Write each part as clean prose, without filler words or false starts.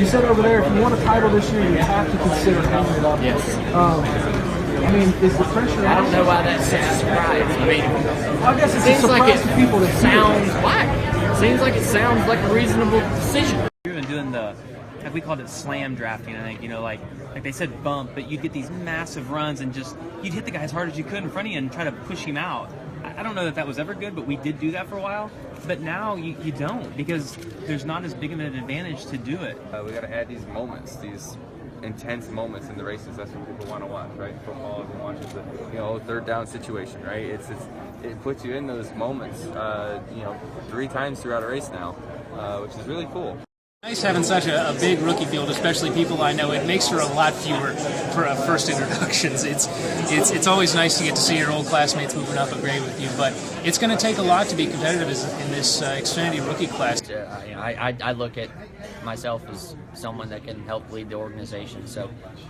You said over there, if you want a title this year, you have to consider hanging it up. Yes. I mean, is the pressure? I don't know why that's such a surprise. I mean, I guess it's seems a like surprise to people that sounds whack. Seems like it sounds like a reasonable decision. We've been doing like we called it slam drafting, I think, like they said bump, but you'd get these massive runs and just, you'd hit the guy as hard as you could in front of you and try to push him out. I don't know that was ever good, but we did do that for a while. But now you don't, because there's not as big of an advantage to do it. We got to add these moments, these intense moments in the races. That's what people want to watch, right? Football, everyone watches the third down situation, right? It puts you in those moments, 3 times throughout a race now, which is really cool. Nice having such a big rookie field, especially people I know. It makes for a lot fewer for first introductions. It's always nice to get to see your old classmates moving up a grade with you, but it's going to take a lot to be competitive in this Xfinity rookie class. I look at myself as someone that can help lead the organization, so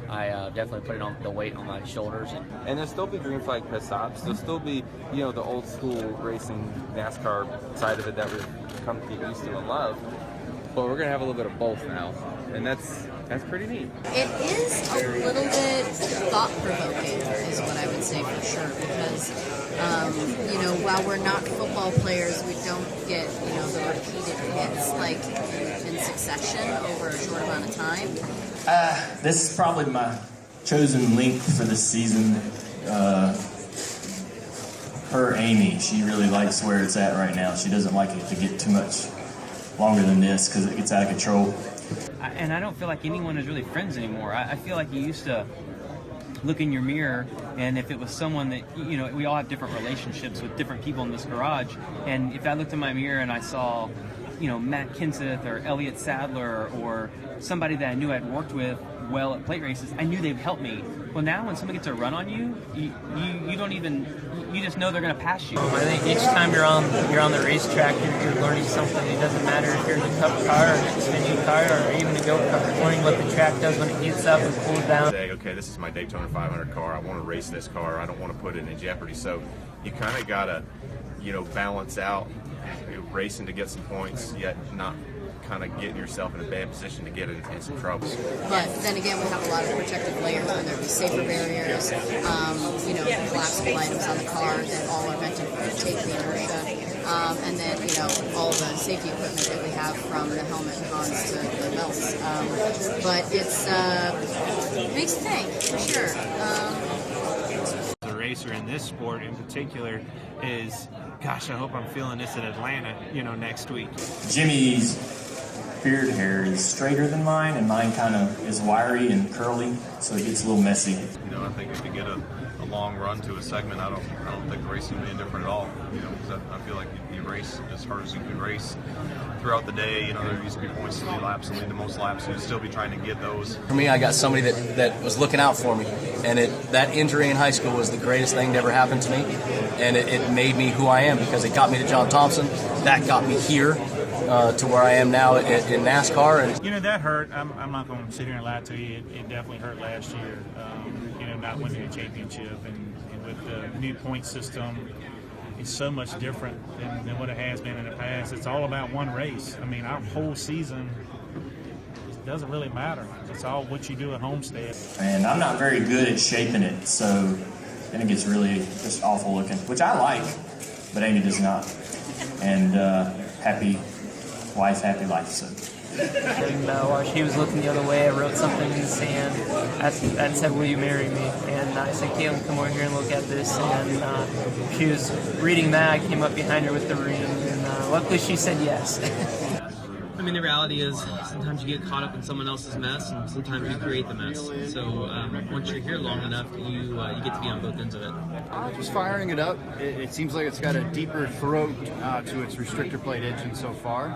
I definitely put the weight on my shoulders. And there'll still be green flag pit stops. There'll still be the old school racing NASCAR side of it that we've come to get used to and love. But we're gonna have a little bit of both now, and that's pretty neat. It is a little bit thought-provoking, is what I would say for sure, because while we're not football players, we don't get the repeated hits like in succession over a short amount of time. This is probably my chosen link for this season. Her Amy, she really likes where it's at right now. She doesn't like it to get too much longer than this because it gets out of control. And I don't feel like anyone is really friends anymore. I feel like you used to look in your mirror, and if it was someone that, we all have different relationships with different people in this garage, and if I looked in my mirror and I saw, Matt Kenseth or Elliott Sadler or somebody that I knew I'd worked with well at plate races, I knew they'd help me. Well, now when someone gets a run on you, you don't even, you just know they're going to pass you. I think each time you're on the racetrack, you're learning something. It doesn't matter if you're in a Cup car or an Xfinity car or even a go-kart. Learning what the track does when it heats up and cools down. Say, okay, this is my Daytona 500 car. I want to race this car. I don't want to put it in jeopardy. So you kind of got to, balance out racing to get some points, yet not kind of getting yourself in a bad position to get in some trouble. But then again, we have a lot of protective layers, whether it be safer barriers, collapsible items on the car that all are meant to take the inertia, and then all the safety equipment that we have from the helmet and bonds to the belts. But it makes you think, for sure. The racer in this sport in particular is, gosh, I hope I'm feeling this at Atlanta, next week. Jimmy's beard hair is straighter than mine, and mine kind of is wiry and curly, so it gets a little messy. I think if you get a long run to a segment, I don't think racing will be indifferent at all. Because I feel like you race as hard as you can race throughout the day. There used to be points to lead laps and lead the most laps, so you'd still be trying to get those. For me, I got somebody that was looking out for me, and that injury in high school was the greatest thing that ever happened to me, and it made me who I am because it got me to John Thompson. That got me here to where I am now in NASCAR. And that hurt. I'm not going to sit here and lie to you. It definitely hurt last year. Not winning a championship, and with the new point system, it's so much different than what it has been in the past. It's all about one race. I mean, our whole season doesn't really matter. It's all what you do at Homestead. And I'm not very good at shaping it, so then it gets really just awful looking, which I like, but Amy does not. And happy wife, happy life. So. And while she was looking the other way, I wrote something in the sand that said, "Will you marry me?" And I said, "Caitlin, come over here and look at this." And she was reading that. I came up behind her with the ring, and luckily she said yes. I mean, the reality is sometimes you get caught up in someone else's mess, and sometimes you create the mess. So once you're here long enough, you get to be on both ends of it. Just firing it up. It seems like it's got a deeper throat to its restrictor plate engine so far.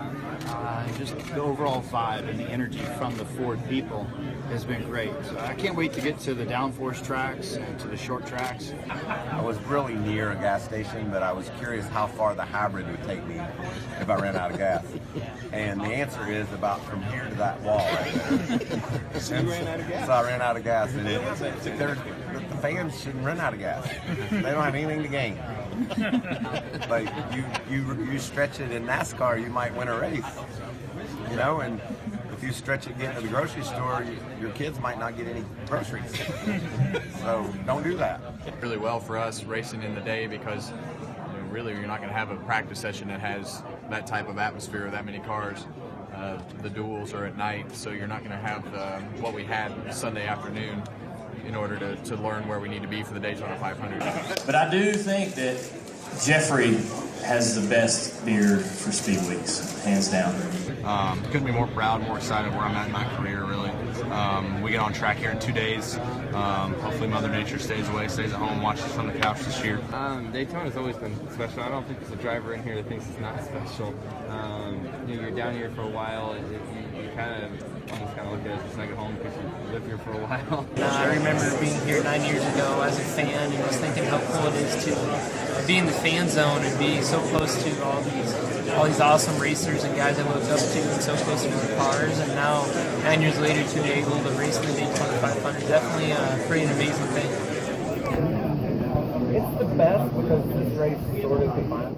Just the overall vibe and the energy from the Ford people has been great. So I can't wait to get to the downforce tracks and to the short tracks. I was really near a gas station, but I was curious how far the hybrid would take me if I ran out of gas. And the answer is about from here to that wall right there. So you ran out of gas? So I ran out of gas. And the fans shouldn't run out of gas. They don't have anything to gain. Like you stretch it in NASCAR, you might win a race. And if you stretch it getting to the grocery store, your kids might not get any groceries. So don't do that. Really well for us racing in the day because really you're not going to have a practice session that has that type of atmosphere, that many cars. The duels are at night, so you're not going to have what we had Sunday afternoon in order to learn where we need to be for the Daytona 500. But I do think that Jeffrey has the best beer for Speed Weeks, hands down. Couldn't be more proud, more excited where I'm at in my career, really. We get on track here in 2 days. Hopefully Mother Nature stays at home, watches from the couch this year. Daytona's always been special. I don't think there's a driver in here that thinks it's not special. You're down here for a while, you kind of almost look at it as a second home because you live here for a while. I remember being here 9 years ago as a fan and just thinking how cool it is to be in the fan zone and be so close to all these awesome racers and guys I looked up to and so close to the cars. And now, 9 years later, to be able to race in the Daytona 500, definitely a pretty amazing thing. It's the best because this race sort of defines